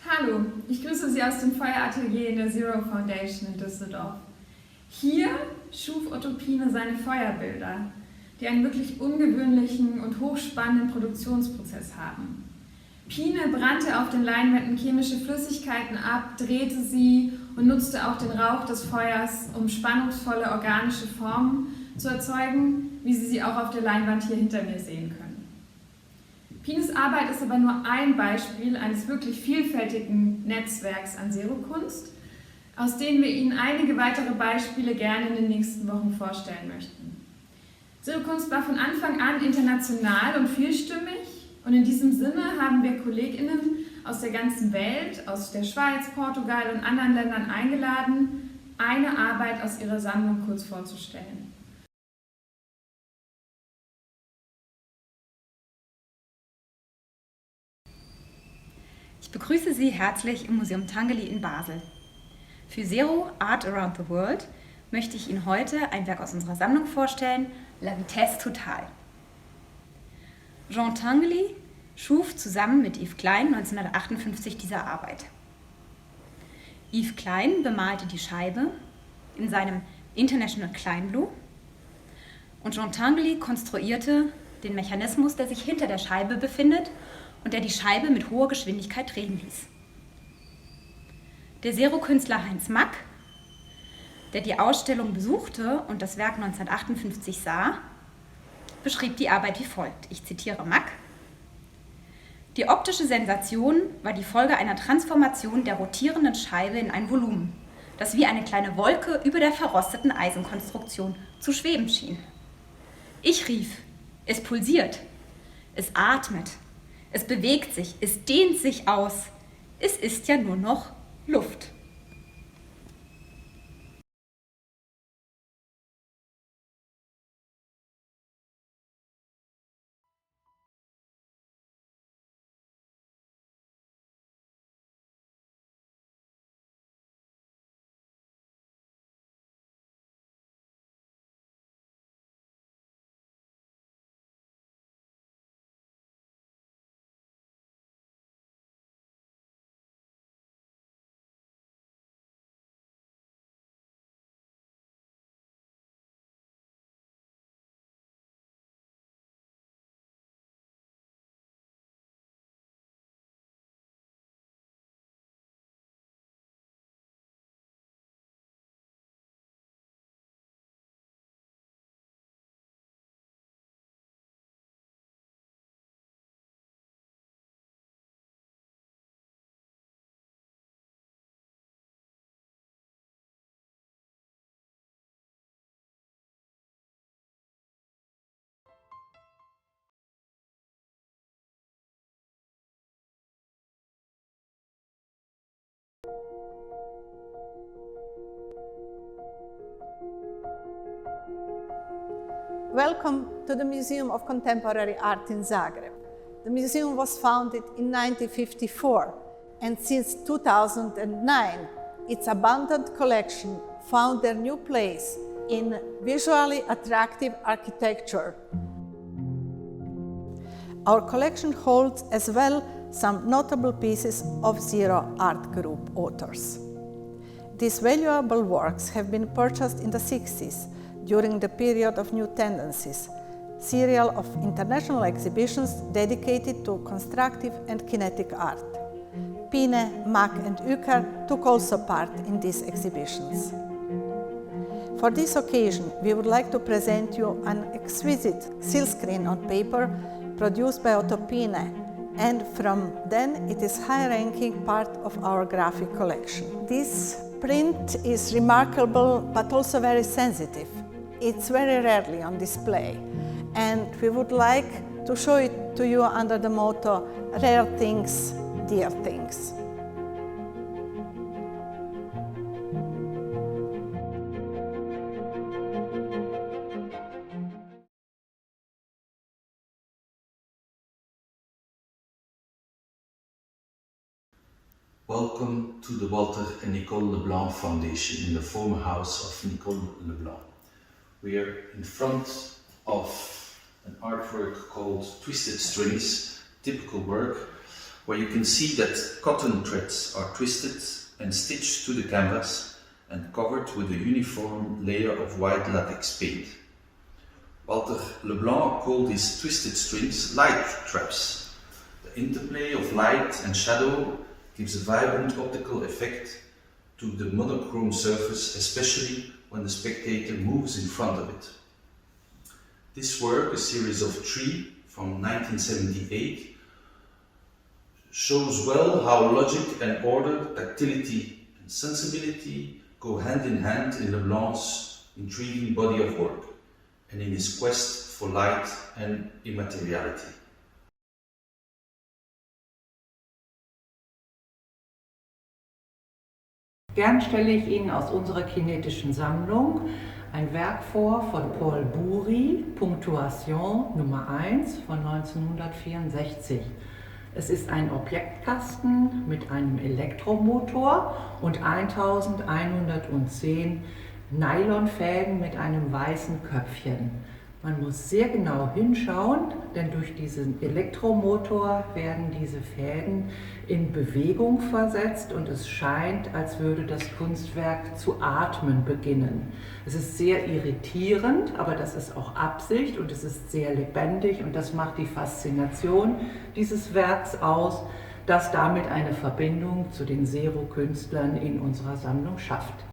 Hallo, ich grüße Sie aus dem Feueratelier in der ZERO Foundation in Düsseldorf. Hier schuf Otto Pine seine Feuerbilder, die einen wirklich ungewöhnlichen und hochspannenden Produktionsprozess haben. Pine brannte auf den Leinwänden chemische Flüssigkeiten ab, drehte sie und nutzte auch den Rauch des Feuers, um spannungsvolle organische Formen zu erzeugen, wie Sie sie auch auf der Leinwand hier hinter mir sehen können. Pines Arbeit ist aber nur ein Beispiel eines wirklich vielfältigen Netzwerks an ZERO Kunst, aus denen wir Ihnen einige weitere Beispiele gerne in den nächsten Wochen vorstellen möchten. ZERO Kunst war von Anfang an international und vielstimmig und in diesem Sinne haben wir KollegInnen aus der ganzen Welt, aus der Schweiz, Portugal und anderen Ländern eingeladen, eine Arbeit aus ihrer Sammlung kurz vorzustellen. Ich begrüße Sie herzlich im Museum Tinguely in Basel. Für ZERO Art Around the World möchte ich Ihnen heute ein Werk aus unserer Sammlung vorstellen, La Vitesse Totale. Jean Tinguely schuf zusammen mit Yves Klein 1958 diese Arbeit. Yves Klein bemalte die Scheibe in seinem International Klein Blue und Jean Tinguely konstruierte den Mechanismus, der sich hinter der Scheibe befindet und der die Scheibe mit hoher Geschwindigkeit drehen ließ. Der ZERO-Künstler Heinz Mack, der die Ausstellung besuchte und das Werk 1958 sah, beschrieb die Arbeit wie folgt. Ich zitiere Mack: Die optische Sensation war die Folge einer Transformation der rotierenden Scheibe in ein Volumen, das wie eine kleine Wolke über der verrosteten Eisenkonstruktion zu schweben schien. Ich rief: Es pulsiert, es atmet, es bewegt sich, es dehnt sich aus. Es ist ja nur noch Luft. Welcome to the Museum of Contemporary Art in Zagreb. The museum was founded in 1954 and since 2009 its abundant collection found their new place in visually attractive architecture. Our collection holds as well some notable pieces of ZERO art group authors. These valuable works have been purchased in the 60s during the period of New Tendencies, serial of international exhibitions dedicated to constructive and kinetic art. Pine, Mack and Uker took also part in these exhibitions. For this occasion, we would like to present you an exquisite silkscreen on paper produced by Otto Pine, and from then it is high-ranking part of our graphic collection. This print is remarkable but also very sensitive. It's very rarely on display, and we would like to show it to you under the motto, Rare Things, Dear Things. Welcome to the Walter and Nicole Leblanc Foundation in the former house of Nicole Leblanc. We are in front of an artwork called Twisted Strings, typical work where you can see that cotton threads are twisted and stitched to the canvas and covered with a uniform layer of white latex paint. Walter Leblanc called these twisted strings light traps. The interplay of light and shadow gives a vibrant optical effect to the monochrome surface, especially when the spectator moves in front of it. This work, a series of 3 from 1978, shows well how logic and order, tactility and sensibility go hand in hand in Leblanc's intriguing body of work and in his quest for light and immateriality. Gern stelle ich Ihnen aus unserer kinetischen Sammlung ein Werk vor von Paul Boury, Punktuation Nummer 1 von 1964. Es ist ein Objektkasten mit einem Elektromotor und 1110 Nylonfäden mit einem weißen Köpfchen. Man muss sehr genau hinschauen, denn durch diesen Elektromotor werden diese Fäden in Bewegung versetzt und es scheint, als würde das Kunstwerk zu atmen beginnen. Es ist sehr irritierend, aber das ist auch Absicht und es ist sehr lebendig und das macht die Faszination dieses Werks aus, das damit eine Verbindung zu den ZERO-Künstlern in unserer Sammlung schafft.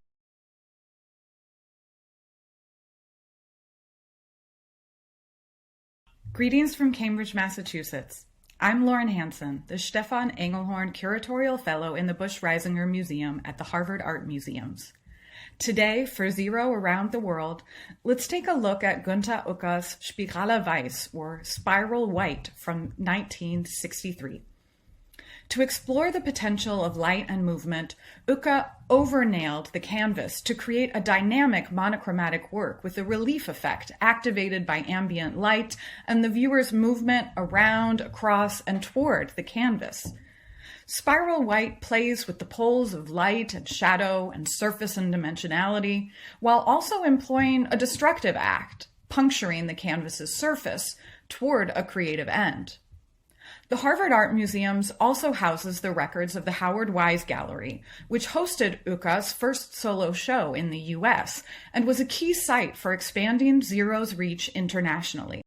Greetings from Cambridge, Massachusetts. I'm Lauren Hansen, the Stefan Engelhorn Curatorial Fellow in the Busch-Reisinger Museum at the Harvard Art Museums. Today, for ZERO Around the World, let's take a look at Günter Ucker's Spirale Weiß, or Spiral White, from 1963. To explore the potential of light and movement, Ucker overnailed the canvas to create a dynamic monochromatic work with a relief effect activated by ambient light and the viewer's movement around, across, and toward the canvas. Spiral White plays with the poles of light and shadow and surface and dimensionality, while also employing a destructive act, puncturing the canvas's surface toward a creative end. The Harvard Art Museums also houses the records of the Howard Wise Gallery, which hosted Ucker's first solo show in the US and was a key site for expanding ZERO's reach internationally.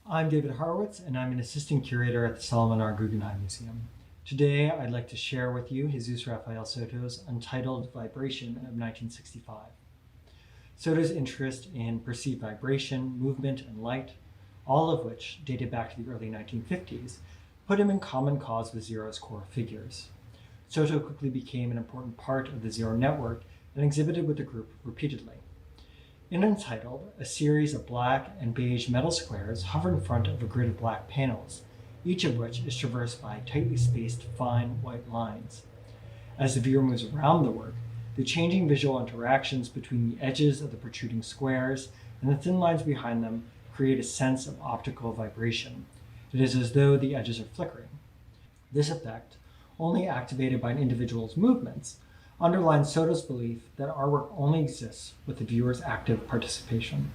I'm David Horowitz, and I'm an assistant curator at the Solomon R. Guggenheim Museum. Today, I'd like to share with you Jesus Rafael Soto's Untitled Vibration of 1965. Soto's interest in perceived vibration, movement, and light, all of which dated back to the early 1950s, put him in common cause with ZERO's core figures. Soto quickly became an important part of the ZERO network and exhibited with the group repeatedly. In Untitled, a series of black and beige metal squares hover in front of a grid of black panels, each of which is traversed by tightly spaced fine white lines. As the viewer moves around the work, the changing visual interactions between the edges of the protruding squares and the thin lines behind them create a sense of optical vibration. It is as though the edges are flickering. This effect, only activated by an individual's movements, underlines Soto's belief that our work only exists with the viewer's active participation.